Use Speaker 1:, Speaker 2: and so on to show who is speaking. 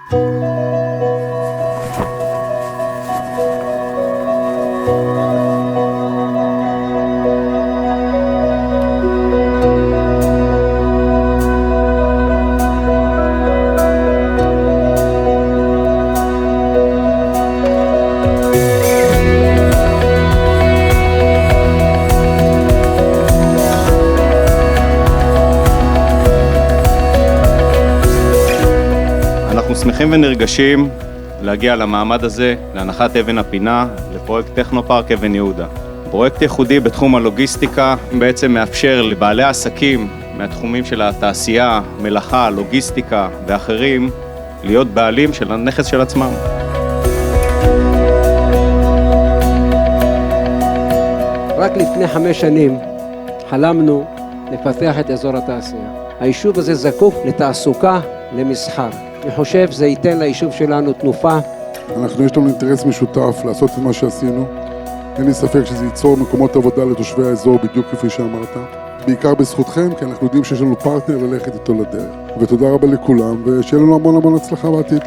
Speaker 1: אנחנו שמחים ונרגשים להגיע למעמד הזה, להנחת אבן הפינה, לפרויקט טכנופארק אבן יהודה. פרויקט ייחודי בתחום הלוגיסטיקה בעצם מאפשר לבעלי עסקים מהתחומים של התעשייה, מלאכה, לוגיסטיקה ואחרים להיות בעלים של הנכס של עצמם.
Speaker 2: רק לפני 5 שנים חלמנו לפתח את אזור התעשייה. היישוב הזה זקוק לתעסוקה, למסחר. אני חושב שזה ייתן ליישוב שלנו תנופה.
Speaker 3: יש לנו אינטרס משותף לעשות את מה שעשינו. אין לי ספק שזה ייצור מקומות עבודה לתושבי האזור בדיוק כפי שאמרת. בעיקר בזכותכם, כי אנחנו יודעים שיש לנו פרטנר ללכת איתו לדרך. ותודה רבה לכולם, ושיהיה לנו המון הצלחה בעתיד.